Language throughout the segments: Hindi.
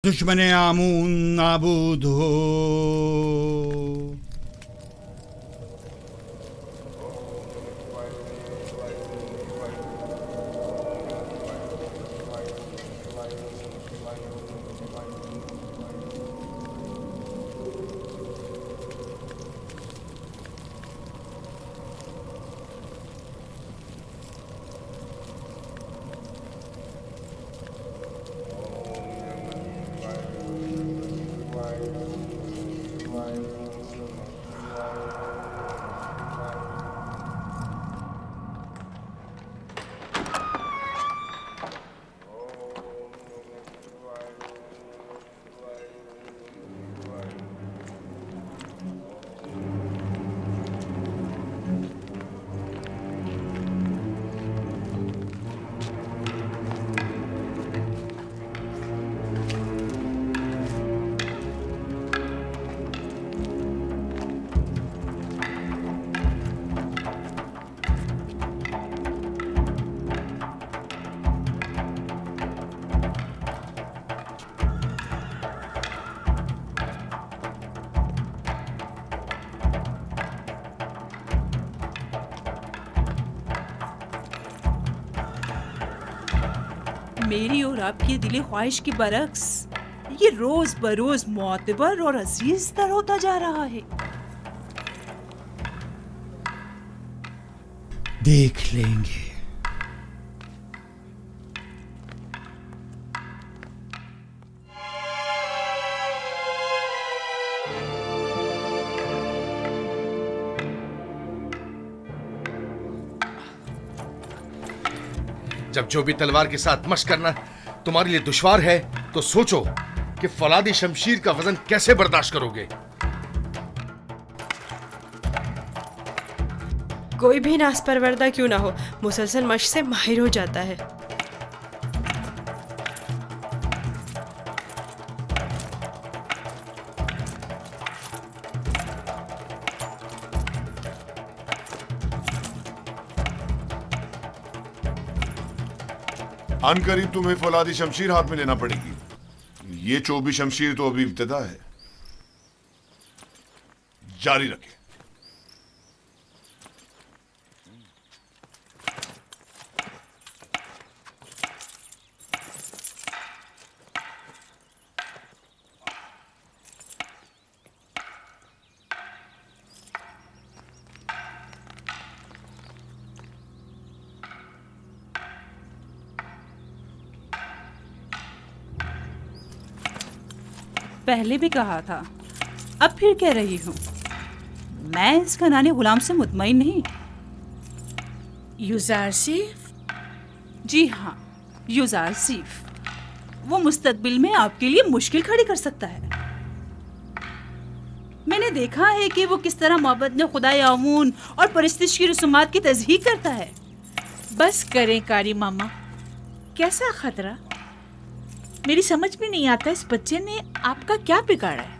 दुश्मन आमून नाबूद हो। मेरी और आपकी दिली ख्वाहिश की बरक्स ये रोज बरोज मोतबर और अजीज तर होता जा रहा है। देख लेंगे। जब जो भी तलवार के साथ मशक करना तुम्हारे लिए दुश्वार है तो सोचो कि फौलादी शमशीर का वजन कैसे बर्दाश्त करोगे। कोई भी नासपरवरदा क्यों ना हो, मुसलसल मशक से माहिर हो जाता है। अनकरीब तुम्हें फौलादी शमशीर हाथ में लेना पड़ेगी। ये चौबी शमशीर तो अभी इब्तिदा है, जारी रखें। पहले भी कहा था, अब फिर कह रही हूँ, मैं इस खनानी गुलाम से मुतमईन नहीं। युजारसीफ? जी हाँ, युजारसीफ। वो मुस्तकबिल में आपके लिए मुश्किल खड़ी कर सकता है। मैंने देखा है कि वो किस तरह मोहब्बत में खुदाई आमून और परिस्तिश की रसूमात की तज़हीक करता है। बस करें कारी मामा, कैसा खतरा? मेरी समझ में नहीं आता इस बच्चे ने आपका क्या बिगाड़ा है।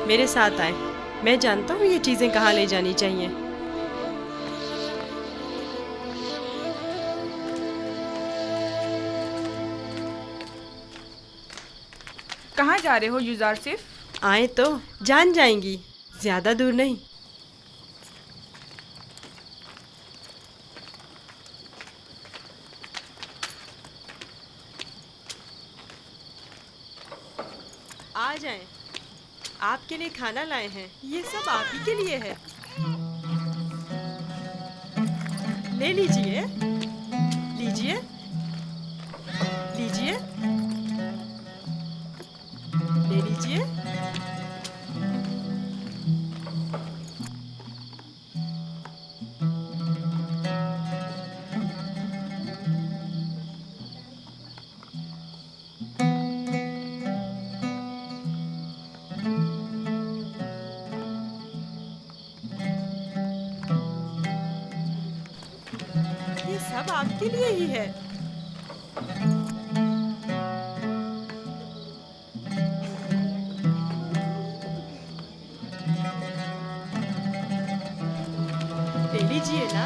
मेरे साथ आए। मैं जानता हूँ ये चीजें कहाँ ले जानी चाहिए। कहाँ जा रहे हो युजार सिर्फ? आए तो जान जाएंगी, ज्यादा दूर नहीं। आ जाएं। आपके लिए खाना लाए हैं, ये सब आप ही के लिए है। ले लीजिए, लीजिए, लीजिए, ले लीजिए। ये सब आपके लिए ही है। ले लीजिए ना।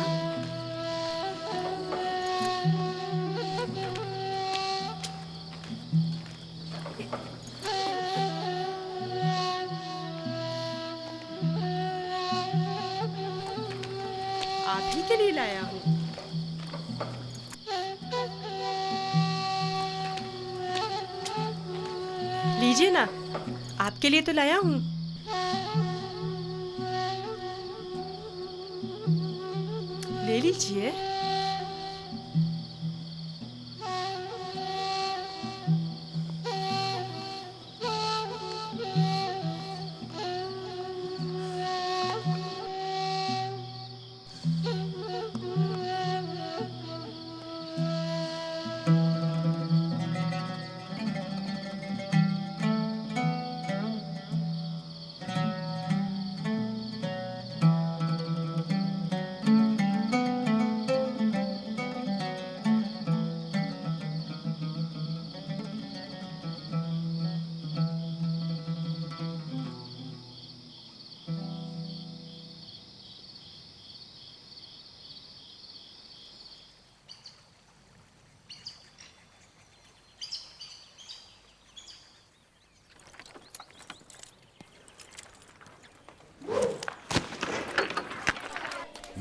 आप ही के लिए लाया हूँ। लीजिए ना, आपके लिए तो लाया हूँ। ले लीजिए।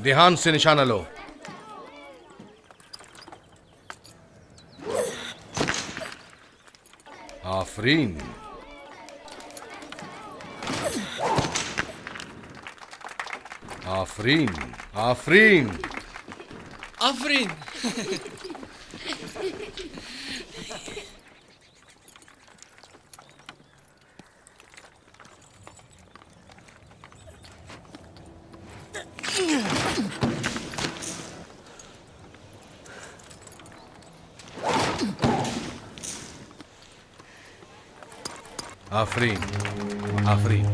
ध्यान से निशाना लो। आफरीन। आफरीन। आफरीन। आफरीन। आफरीन। आफरीन।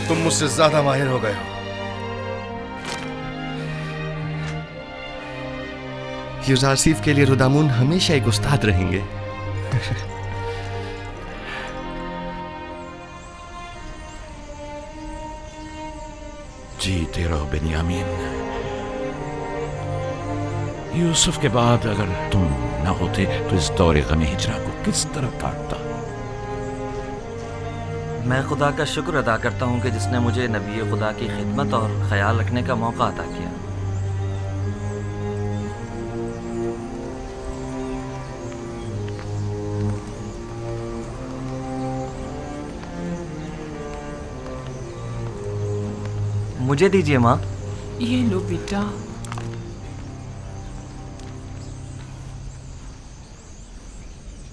तुम मुझसे ज्यादा माहिर हो गए हो। यूजारसीफ के लिए रुदामुन हमेशा एक उस्ताद रहेंगे। जीते रहो बेन्यामीन। यूसुफ के बाद अगर तुम न होते तो इस दौरे गमे हिजरा को किस तरह काटता। मैं खुदा का शुक्र अदा करता हूँ कि जिसने मुझे नबी खुदा की खिदमत और ख्याल रखने का मौका अता किया। मुझे दीजिए माँ। ये लो बेटा।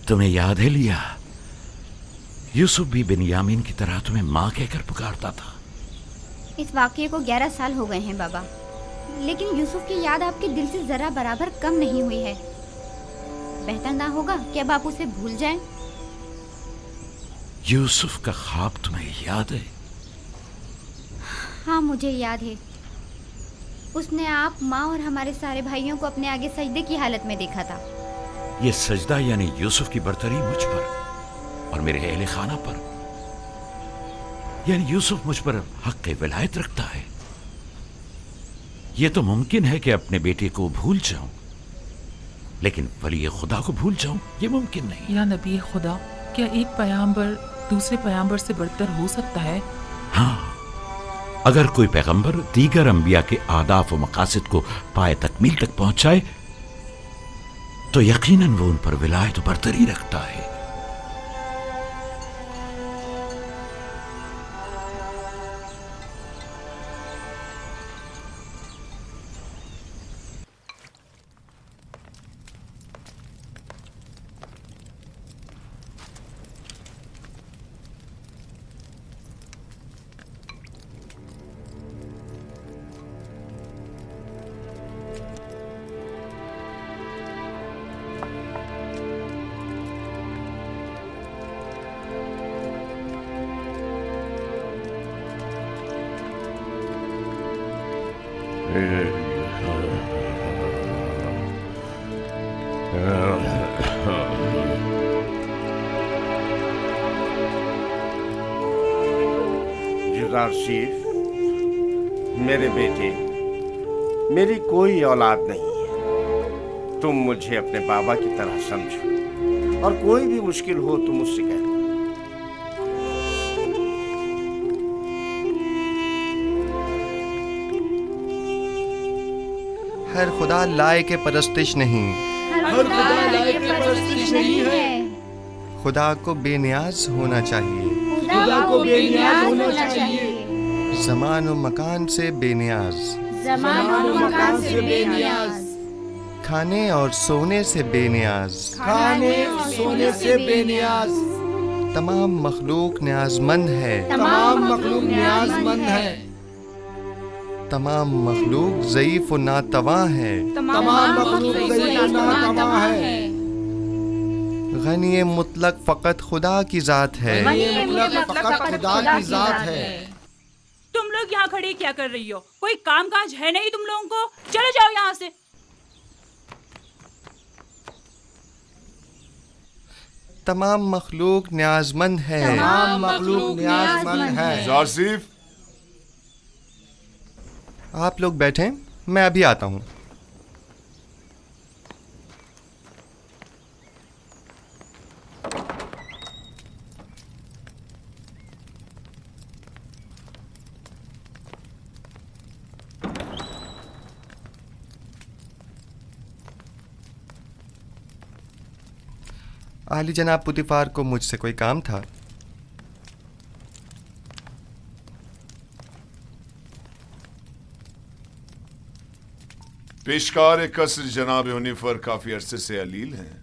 तुम्हें याद है लिया, यूसुफ भी बेन्यामीन की तरह तुम्हें माँ कहकर पुकारता था। इस वाकये को 11 साल हो गए हैं बाबा, लेकिन यूसुफ की याद आपके दिल से जरा बराबर कम नहीं हुई है। बेहतर ना होगा कि अब आप उसे भूल जाएं? यूसुफ का ख्वाब तुम्हें याद है? हाँ मुझे याद है। उसने आप, माँ और हमारे सारे भाइयों को अपने आगे सजदे की हालत में देखा था। ये सजदा यानी यूसुफ की बरतरी मुझ पर और मेरे अहले खाना पर, यानी यूसुफ मुझ पर हक विलायत रखता है। यह तो मुमकिन है कि अपने बेटे को भूल जाऊं, लेकिन वली खुदा को भूल जाऊं ये मुमकिन नहीं। या नबी खुदा, क्या एक पैगंबर दूसरे पैगंबर से बढ़कर हो सकता है? हाँ, अगर कोई पैगंबर दीगर अंबिया के आदाफ व मकासद को पाए तकमील तक पहुंचाए तो यकीनन वो उन पर विलायत व बरतरी रखता है। यूसुफ, मेरे बेटे, मेरी कोई औलाद नहीं है। तुम मुझे अपने बाबा की तरह समझो और कोई भी मुश्किल हो तो मुझसे कह दो। हर खुदा लाए के परस्तिश नहीं, हर खुदा लाए के परस्तिश नहीं है। खुदा को बेनियाज होना चाहिए, खुदा को बेनियाज होना चाहिए। ज़मान और मकान से बेनियाज, ज़मान और मकान से बेनियाज। खाने और सोने से बेनियाज, खाने और सोने से बेनियाज। तमाम मखलूक न्याजमंद है, तमाम मखलूक न्याजमंद है। तमाम मखलूक ज़ईफ और नातवा है, तमाम मखलूक ज़ईफ और नातवा है। गनी मुतलक फ़कत खुदा की ज़ात है, गनी मुतलक फ़कत खुदा की ज़ात है। तुम लोग यहाँ खड़े क्या कर रही हो? कोई काम काज है नहीं तुम लोगों को? चले जाओ यहाँ से। तमाम मखलूक न्याजमंद है, तमाम मखलूक न्याजमंद है। यूसुफ, आप लोग बैठें, मैं अभी आता हूँ। आली जनाब पुतिफार को मुझसे कोई काम था। पेशकार कसर जनाब यूनिफर काफी अरसे से अलील हैं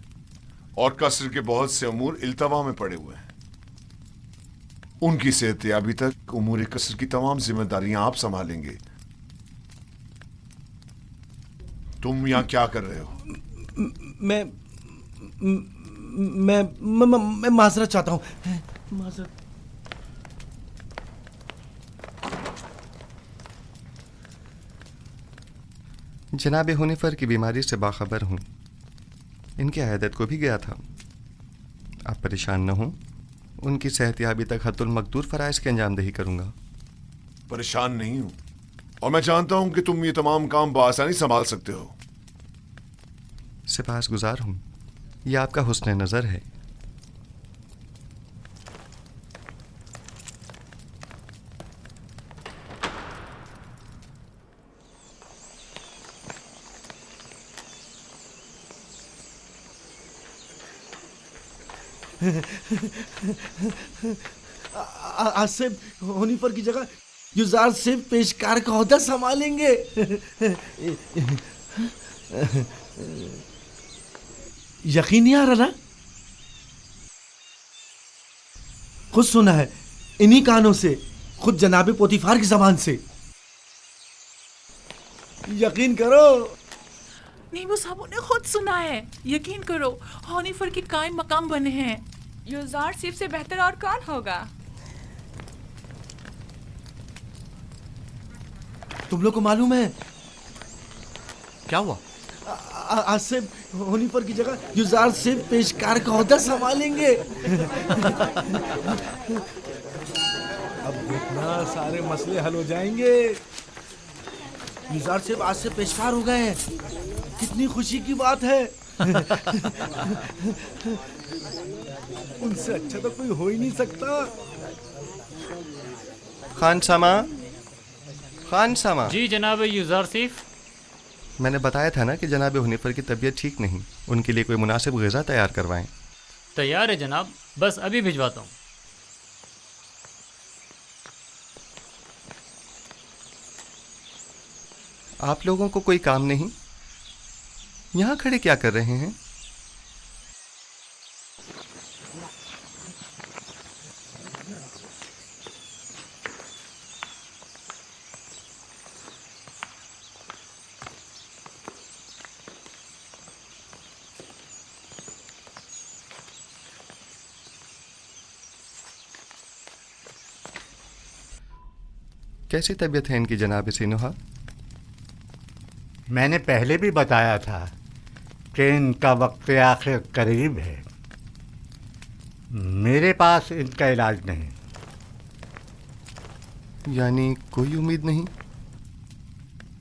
और कसर के बहुत से अमूर इल्तवा में पड़े हुए हैं। उनकी सेहतयाबी तक उमूर कसर की तमाम जिम्मेदारियां आप संभालेंगे। तुम यहाँ क्या कर रहे हो? मैं माजरत चाहता हूँ। माजरत। जनाब हुनिफर की बीमारी से बाखबर हूँ। इनके अहदत को भी गया था। आप परेशान न हों, उनकी सेहतयाबी तक हत्तुल मकदूर फ़राइज़ की अंजामदही करूँगा। परेशान नहीं हूं और मैं जानता हूं कि तुम ये तमाम काम बआसानी संभाल सकते हो। सिपासगुजार हूँ, यह आपका हुस्न नज़र है। आसिफ हुनिफर की जगह युजार सिर्फ पेशकार का ओहदा संभालेंगे। यकीन नहीं आ रहा ना? खुद सुना है इन्हीं कानों से, खुद जनाबे पोतीफार की जबान से। यकीन करो। नहीं, वो साहब ने खुद सुना है। यकीन करो, हनीफर के कायम मकाम बने हैं। युजार सिर्फ से बेहतर और कौन होगा? तुम लोग को मालूम है क्या हुआ? आसिफ हुनिफर की जगह युजार सिर्फ पेशकार का ओहदा संभालेंगे। अब देखना सारे मसले हल हो जाएंगे। युजार सिर्फ आज से पेशकार हो गए हैं। कितनी खुशी की बात है। उनसे अच्छा तो कोई हो ही नहीं सकता। खान सामा। जी जनाब युजारसिफ। मैंने बताया था ना कि जनाब हुनिफर की तबीयत ठीक नहीं, उनके लिए कोई मुनासिब ग़िज़ा तैयार करवाएं। तैयार है जनाब, बस अभी भिजवाता हूँ। आप लोगों को कोई काम नहीं? यहाँ खड़े क्या कर रहे हैं? कैसी तबीयत है इनकी जनाब सिनुहा? मैंने पहले भी बताया था कि इनका वक्त आखिर करीब है। मेरे पास इनका इलाज नहीं। यानी कोई उम्मीद नहीं?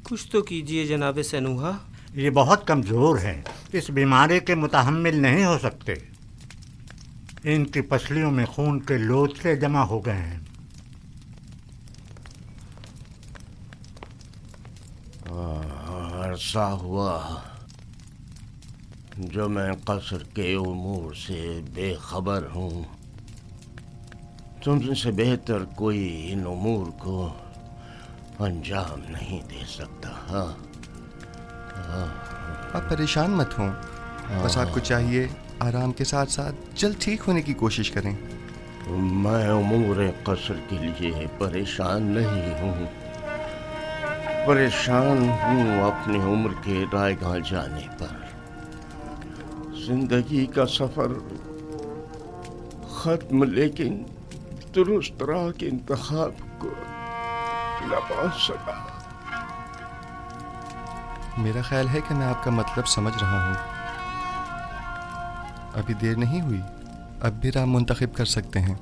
कुछ तो कीजिए जनाब सनूहा। ये बहुत कमज़ोर हैं, इस बीमारी के मुतहम्मिल नहीं हो सकते। इनकी पसलियों में खून के लोथड़े जमा हो गए हैं। अरसा हुआ जो मैं कसर के उमूर से बेखबर हूँ। तुमसे बेहतर कोई इन उमूर को अंजाम नहीं दे सकता। आप परेशान मत हों, बस आपको चाहिए आराम के साथ साथ जल्द ठीक होने की कोशिश करें। मैं उमूर कसर के लिए परेशान नहीं हूँ। परेशान हूँ अपनी उम्र के रायगां जाने पर। जिंदगी का सफर खत्म, लेकिन दुरुस्त राह के इंतखाब को न पा सका। मेरा ख्याल है कि मैं आपका मतलब समझ रहा हूँ। अभी देर नहीं हुई, अब भी राह मुंतखब कर सकते हैं।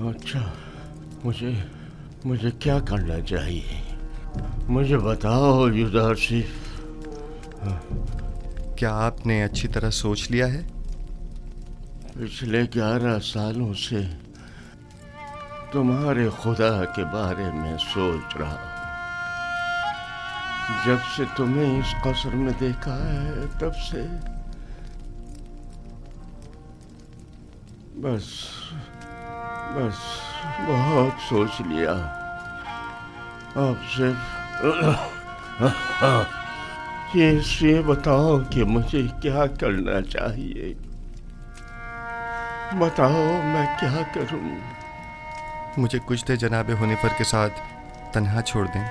अच्छा, मुझे क्या करना चाहिए? मुझे बताओ युजारसिफ। क्या आपने अच्छी तरह सोच लिया है? पिछले 11 सालों से तुम्हारे खुदा के बारे में सोच रहा हूँ। जब से तुम्हें इस कसर में देखा है तब से बस बहुत सोच लिया। अब सिर्फ ये बताओ कि मुझे क्या करना चाहिए। बताओ मैं क्या करूं? मुझे कुछ देर जनाब हुनिफर के साथ तन्हा छोड़ दें।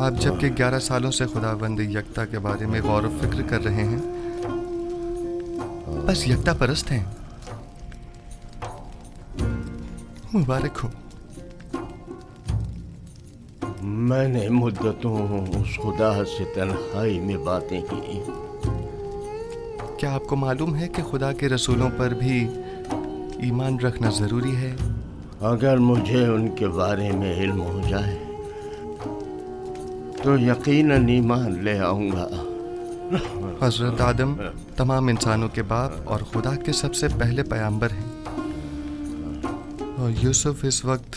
आप जबकि 11 सालों से खुदावंद यकता के बारे में गौर व फिक्र कर रहे हैं, बस यकता परस्त हैं। मुबारक हो। मैंने मुद्दतों उस खुदा से तन्हाई में बातें की। क्या आपको मालूम है कि खुदा के रसूलों पर भी ईमान रखना जरूरी है? अगर मुझे उनके बारे में इल्म हो जाए तो यकीनन ईमान ले आऊंगा। हजरत आदम तमाम इंसानों के बाप और खुदा के सबसे पहले पैगंबर हैं, और यूसुफ इस वक्त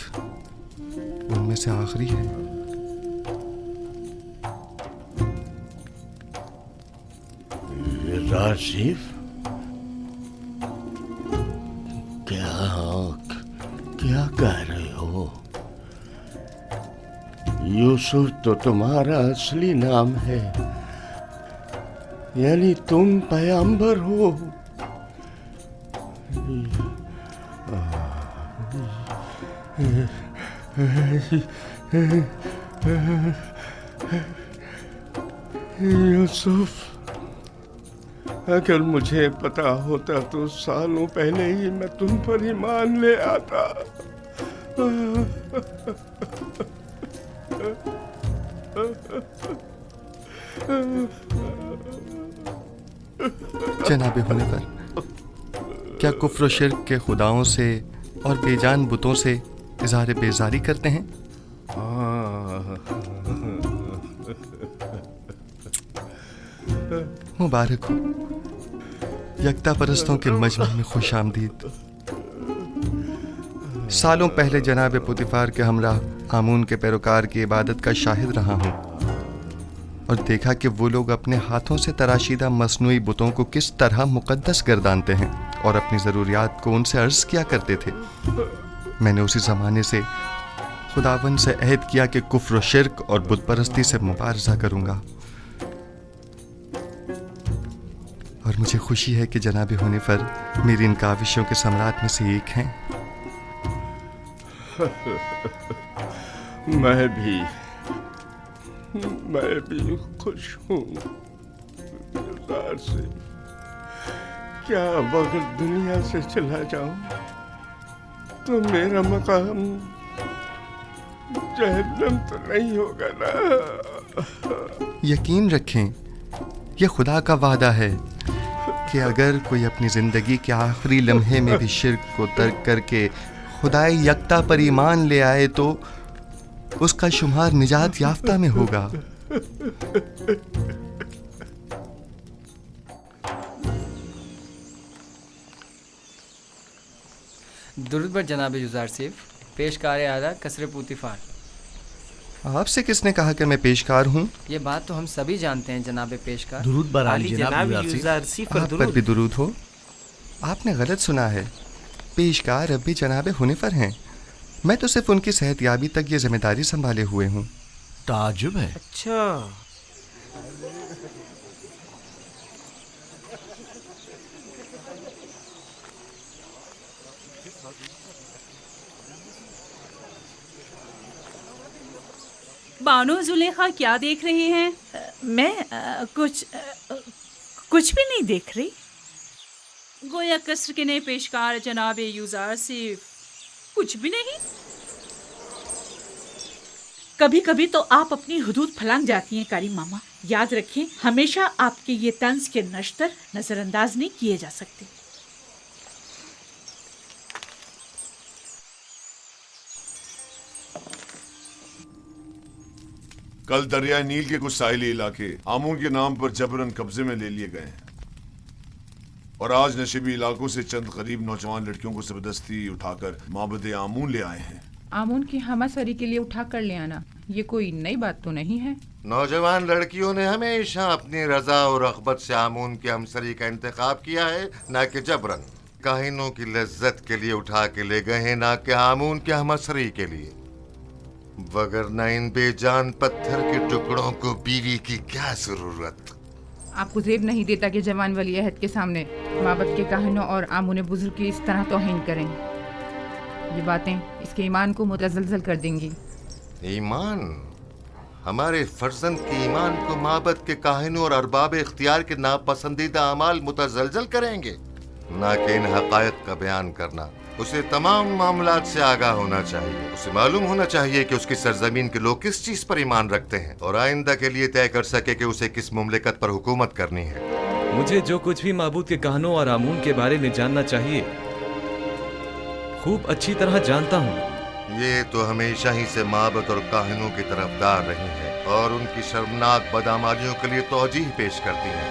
उनमें से आखिरी है। राशिफ, क्या कह रहे हो? यूसुफ तो तुम्हारा असली नाम है, यानी तुम पैगंबर हो। यूसुफ, अगर मुझे पता होता तो सालों पहले ही मैं तुम पर ईमान ले आता। जनाबे होने पर क्या कुफ्र शिर्क के खुदाओं से और बेजान बुतों से इज़हार बेजारी करते हैं? मुबारक हो। यकता परस्तों के मजमे में खुश आमदीद। सालों पहले जनाब पुतिफार के हमराह आमून के पैरोकार की इबादत का शाहिद रहा हूँ और देखा कि वो लोग अपने हाथों से तराशीदा मसनूई बुतों को किस तरह मुकद्दस गर्दानते हैं और अपनी ज़रूरियात को उनसे अर्ज किया करते थे। मैंने उसी ज़माने से खुदावन से अहद किया कि कुफ्र शिर्क और बुत परस्ती से मुबारज़ा करूँगा, और मुझे खुशी है कि जनाब होने पर मेरी इन काविशों के सम्राट में से एक हैं। मैं भी खुश हूँ। से क्या अगर दुनिया से चला जाऊं तो मेरा मकाम जहन्नम तो नहीं होगा ना? यकीन रखें, यह खुदा का वादा है कि अगर कोई अपनी जिंदगी के आखिरी लम्हे में भी शिर्क को तर्क करके खुदाई यकता पर ईमान ले आए तो उसका शुमार निजात याफ्ता में होगा। दुरूद बर जनाब यूज़ार सिफ, पेशकार आला कसर पुतिफार। आपसे किसने कहा कि मैं पेशकार हूँ? ये बात तो हम सभी जानते हैं जनाब पेशकार। दुरूद बर आली जनाब यूज़ार सिफ। आप पर भी दुरूद हो। आपने गलत सुना है, पेशकार अब भी जनाब हुनिफर हैं। मैं तो सिर्फ उनकी सेहतयाबी तक ये जिम्मेदारी संभाले हुए हूँ। ताजुब है। अच्छा, बानो जुलेखा क्या देख रही हैं? मैं कुछ भी नहीं देख रही। गोया कसर के नए पेशकार जनाब यूज़ार सिर्फ कुछ भी नहीं। कभी कभी तो आप अपनी हुदूद फलांग जाती हैं कारी मामा। याद रखें, हमेशा आपके ये तंज के नश्तर नजरअंदाज नहीं किए जा सकते। कल दरिया नील के कुछ साहिली इलाके आमून के नाम पर जबरन कब्जे में ले लिए गए हैं, और आज नशीबी इलाकों से चंद गरीब नौजवान लड़कियों को जबरदस्ती उठाकर माबद आमून ले आए हैं। आमून की हमासरी के लिए उठा कर ले आना ये कोई नई बात तो नहीं है। नौजवान लड़कियों ने हमेशा अपनी रजा और रग़बत से आमून की हमसरी का इंतखाब किया है, ना कि जबरन। काहिनों की लज्जत के लिए उठा के ले गए हैं, ना कि आमून की हमसरी के लिए। वगरना इन बेजान पत्थर के टुकड़ों को बीवी की क्या जरूरत। आपको जेब नहीं देता कि जवान वली अहद के सामने माबद के काहिनों और आमून बुजुर्ग की इस तरह तौहीन करें। ये बातें इसके ईमान को मुतज़लज़ल कर देंगी। ईमान? हमारे फर्जंद के ईमान को माबद के काहिनों और अरबाब इख्तियार के नापसंदीदा अमाल मुतजलजल करेंगे? ना कि इन हकायक का बयान करना। उसे तमाम मामलात से आगाह होना चाहिए। उसे मालूम होना चाहिए कि उसकी सरजमीन के लोग किस चीज पर ईमान रखते हैं और आइंदा के लिए तय कर सके कि उसे किस मुमलिकत पर हुकूमत करनी है। मुझे जो कुछ भी माबूद के कहानों और आमून के बारे में जानना चाहिए खूब अच्छी तरह जानता हूँ। ये तो हमेशा ही से माबद और काहिनों की तरफदार रही है और उनकी शर्मनाक बदामालियों के लिए तौजीह पेश करती है।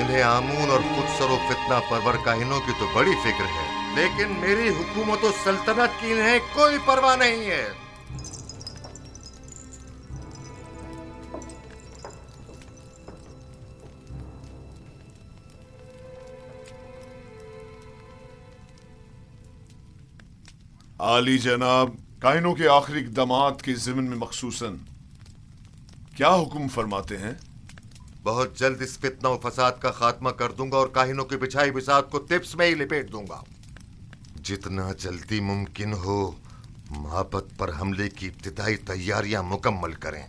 इन्हें आमून और खुद सरो फितना परवर काहिनों की तो बड़ी फिक्र है, लेकिन मेरी हुकूमत और सल्तनत की इन्हें कोई परवाह नहीं है। आली जनाब, काइनों के आखिरी इक़दामात के ज़िम्न में मखसूसन क्या हुक्म फरमाते हैं? बहुत जल्द इस फितना और फसाद का खात्मा कर दूंगा और काहिनों की बिछाई बिसात को तिप्स में ही लिपेट दूंगा। जितना जल्दी मुमकिन हो माबद पर हमले की इब्तिदाई तैयारियां मुकम्मल करें।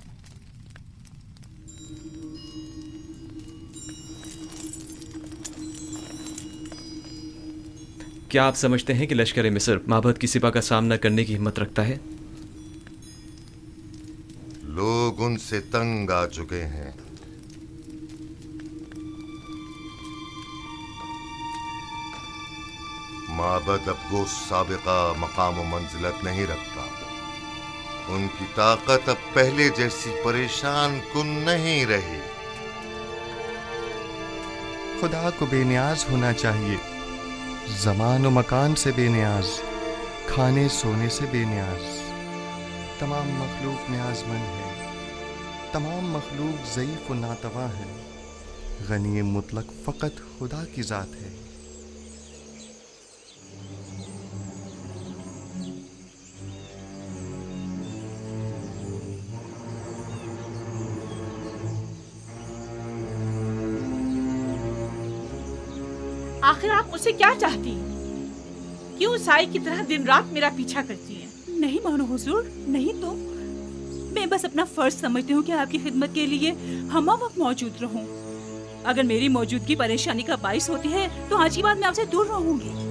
क्या आप समझते हैं कि लश्कर मिस्र माबद की सिपा का सामना करने की हिम्मत रखता है? लोग उनसे तंग आ चुके हैं। माबद अब वो साबिका मकाम व मंजिलत नहीं रखता। उनकी ताकत अब पहले जैसी परेशान कुन नहीं रही। खुदा को बेनियाज होना चाहिए, ज़मान व मकान से बेनियाज, खाने सोने से बेनियाज। तमाम मखलूक न्याज़मंद है, तमाम मखलूक ज़ईफ़ व नातवा है। गनी मुतलक फ़कत खुदा की ज़ात है। आखिर आप मुझसे क्या चाहती हैं? क्यों साई की तरह दिन रात मेरा पीछा करती हैं? नहीं मानो हुजूर, नहीं तो मैं बस अपना फर्ज समझती हूँ कि आपकी खिदमत के लिए हम वक्त मौजूद रहूं। अगर मेरी मौजूदगी परेशानी का बाइस होती है तो आज की बात मैं आपसे दूर रहूंगी।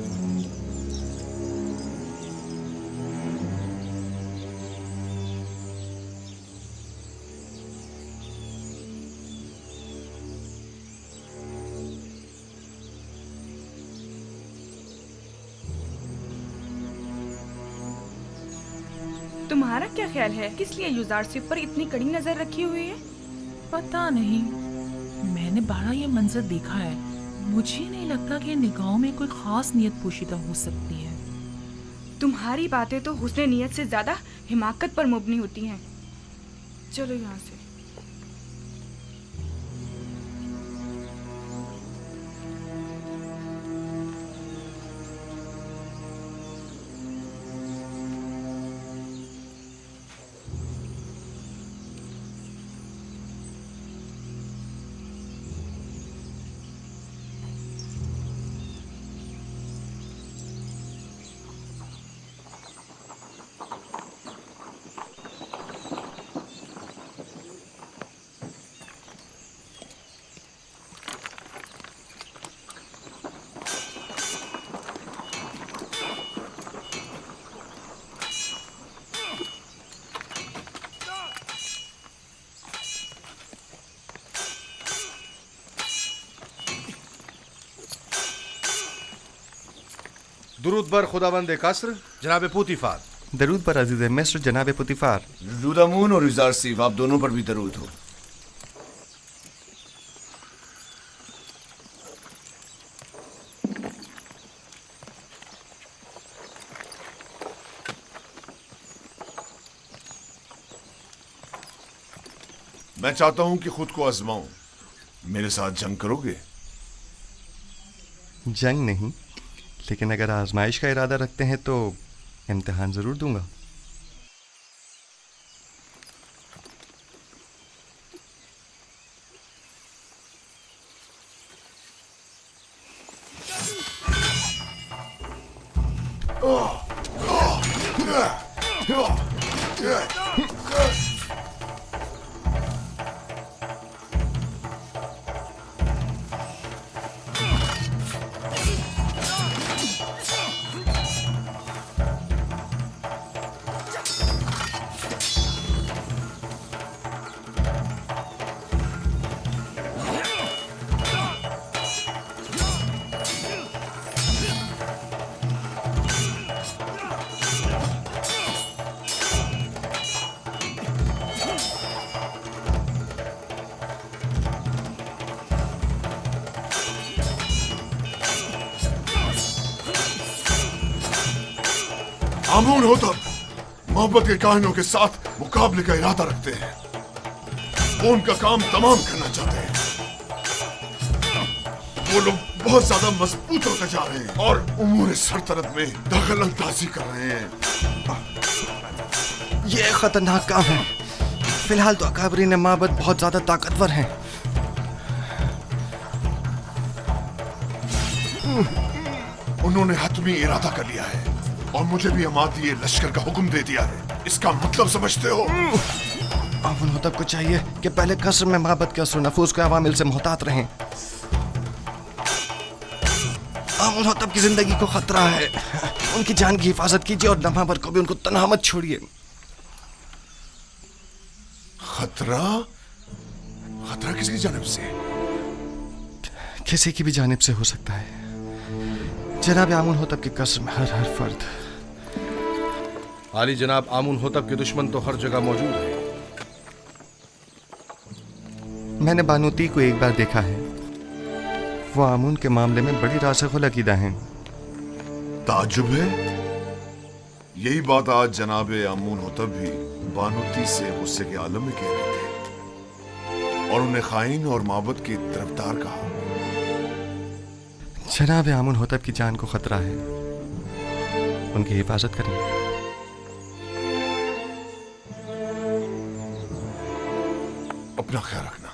तुम्हारा क्या ख्याल है, किस लिए युजारसिफ पर इतनी कड़ी नजर रखी हुई है? पता नहीं, मैंने बारह ये मंजर देखा है। मुझे नहीं लगता कि निगाहों में कोई खास नियत पोशीदा हो सकती है। तुम्हारी बातें तो हुस्न नियत से ज्यादा हिमाकत पर मुबनी होती हैं। चलो यहाँ से। दुरूद बर खुदाबंद कसर जनाब पुतिफार। दरूद पर अजीज मिस्र जनाब पुतिफार। दुदामून और युजारसिफ, आप दोनों पर भी दरूद हो। मैं चाहता हूं कि खुद को आजमाऊं। मेरे साथ जंग करोगे? जंग नहीं, लेकिन अगर आजमाइश का इरादा रखते हैं तो इम्तिहान जरूर दूंगा। आमून होतब मोहब्बत के काहिनों के साथ मुकाबले का इरादा रखते हैं। वो उनका काम तमाम करना चाहते हैं। वो लोग बहुत ज्यादा मजबूत होते जा रहे हैं और उमूर सरतरत में दखल अंदाजी कर रहे हैं। ये खतरनाक काम है। फिलहाल तो अकाबरीन माबद बहुत ज्यादा ताकतवर हैं। उन्होंने हतमी इरादा कर लिया है और मुझे भी अमाती लश्कर का हुक्म दे दिया है। इसका मतलब समझते हो? आमुन होतब को चाहिए कि पहले कसर में माबद के असर नफूस के अवामिल से मोहतात रहें। आमुन होतब की जिंदगी को खतरा है। उनकी जान की हिफाजत कीजिए और लम्हा भर को भी उनको तन्हा मत छोड़िए। खतरा? खतरा किसकी जानिब से? किसी की भी जानिब से हो सकता है। जनाब आमुन होतब के कसर में हर फर्द। आली जनाब, आमुन होतब के दुश्मन तो हर जगह मौजूद है। मैंने बानूती को एक बार देखा है। वो आमुन के मामले में बड़ी रासिख़ुल अक़ीदा हैं। ताज्जुब है। यही बात आज जनाब आमून होतब भी बानूती से गुस्से के आलम में कह रहे थे और उन्हें खाइन और माबद की तरफदार कहा। जनाब आमुन होतब की जान को खतरा है। उनकी हिफाजत करें। अपना ख्याल रखना।